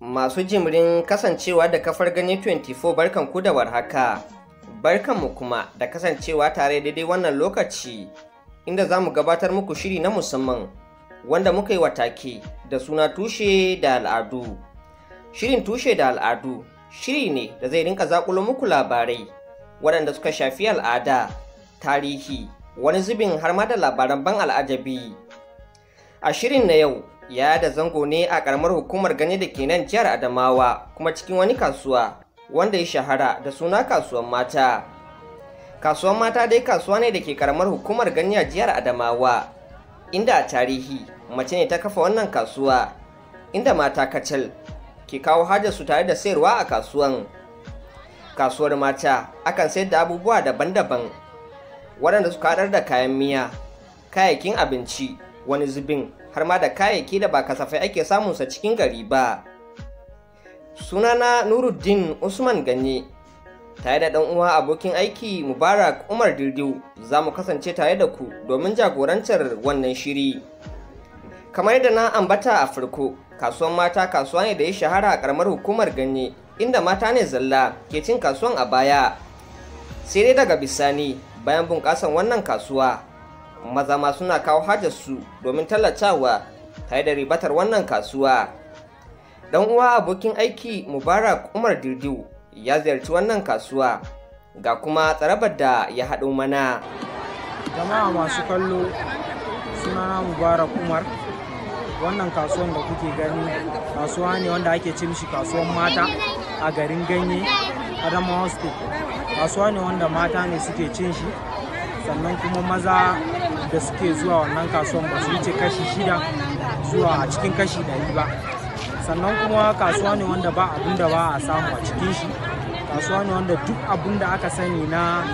Masu jimirin kasancewa da kafar Ganye 24 barkanku da warhaka. Barkanmu kuma da kasancewa tare daidai wannan lokaci inda za mu gabatar muku shiri na musamman wanda muka yi wa take da suna tushe da al'adu. Shirin tushe da al'adu shiri ne da zai rinka zakulo muku labarai waɗanda suka shafi al'ada, tarihi, wani zubin har ma da labaran ban al'ajabi. A shirin na yau ya da zango ne a ƙaramar hukumar Ganye da ke nan jihar Adamawa kuma cikin wani kasuwa wanda ya shahara da suna kasuwan mata. Kasuwan mata dai kasuwa ne da ke ƙaramar hukumar Ganye a jihar Adamawa, inda a tarihi mace ne ta kafa wannan kasuwa, inda mata kacal ke kawo hajarsu tare da sayarwa a kasuwan. Kasuwar mata akan sayar da abubuwa daban-daban waɗanda suka haɗar da kayan miya, kayayyakin abinci, wani zubin har ma da kayayyaki da ba kasafai ake samunsa cikin gari ba. Sunana Nuruddin Usman Ganye, tare da ɗan uwa abokin aiki Mubarak Umar Dirdiu za mu kasance tare da ku domin jagorantar wannan shiri. Kamar yadda na ambata a farko, kasuwan mata kasuwa ne da ya shahara a ƙaramar hukumar Ganye, inda mata ne zalla ke cin kasuwan a baya. Sai dai daga bisani bayan bunƙasan wannan kasuwa, maza ma suna kawo hajarsu domin tallatawa tare da ribatar wannan kasuwa. Dan uwa abokin aiki Mubarak Umar Dirdiu ya ziyarci wannan kasuwa, ga kuma tsarabar da ya haɗo mana. Jama'a masu kallo, sunana Mubarak Umar. Wannan kasuwan da kuke gani kasuwa ne wanda ake ce mishi kasuwan mata a garin Ganye, Adamawa State. Kasuwa ne wanda mata ne suke cin shi, sannan kuma maza da suke zuwa wannan kasuwan ba su wuce kashi 6 zuwa a cikin kashi 100 ba. Sannan kuma kasuwa ne wanda ba abin da ba a samu a cikin shi. Kasuwa ne wanda duk abin da aka sani na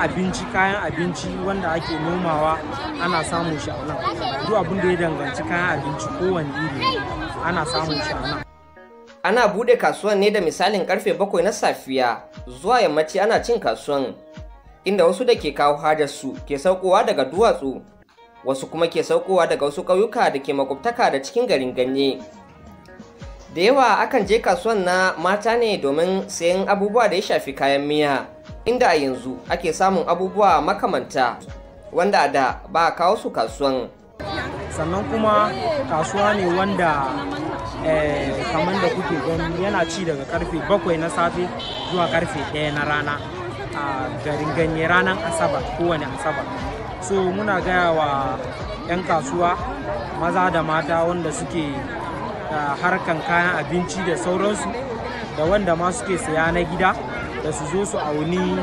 abinci, kayan abinci wanda ake nomawa ana samun shi a nan. Duk abin da ya danganci kayan abinci kowane iri ana samun shi a nan. Ana buɗe kasuwan ne da misalin karfe 7 na safiya zuwa yammaci ana cin kasuwan, inda wasu da ke kawo hajarsu ke saukowa daga duwatsu, wasu kuma ke saukowa daga wasu ƙauyuka da ke makwabtaka da cikin garin Ganye. Da yawa akan je kasuwan na mata ne domin sayan abubuwa da ya shafi kayan miya, inda a yanzu ake samun abubuwa makamanta wanda a da ba a kawo su kasuwan. Sannan kuma kasuwa ne wanda kamar da kuke gani yana ci daga karfe 7 na safe zuwa karfe 1 na rana a garin Ganye, ranar Asabar, kowane Asabar. So muna gaya wa 'yan kasuwa maza da mata wanda suke harkan kayan abinci da sauransu, da wanda ma suke saya na gida, da su zo su auni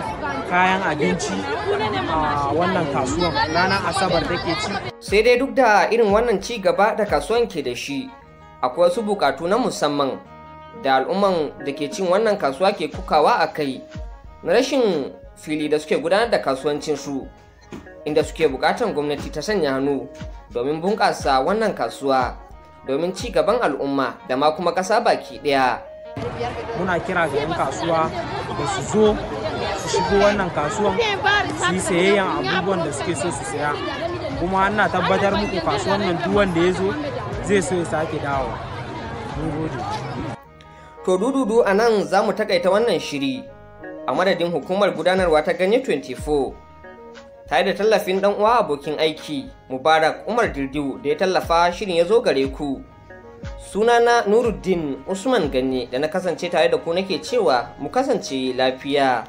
kayan abinci a wannan kasuwan ranar Asabar take ci. Sai dai duk da irin wannan ci gaba da kasuwan ke da shi, akwai wasu bukatu na musamman da al'umman da ke cin wannan kasuwa ke kukawa a kai, na rashin fili da suke gudanar da kasuwancinsu, inda suke bukatan gwamnati ta sanya hannu domin bunƙasa wannan kasuwa domin ci gaban al'umma da ma kuma ƙasa baki ɗaya. Muna kira ga 'yan kasuwa da su zo su shigo wannan kasuwan su yi sayayyan abubuwan da suke so su saya, kuma ana tabbatar muku kasuwan nan duk wanda ya zo zai so ya sake dawo. Mun gode. To dududu a nan za mu takaita wannan shiri a madadin hukumar gudanarwa ta Ganye 24 tare da tallafin dan uwa abokin aiki Mubarak Umar Dirdiu da ya tallafa shirin ya zo gare ku. Sunana Nuruddin Usman Ganye da na kasance tare da ku nake cewa mu kasance lafiya.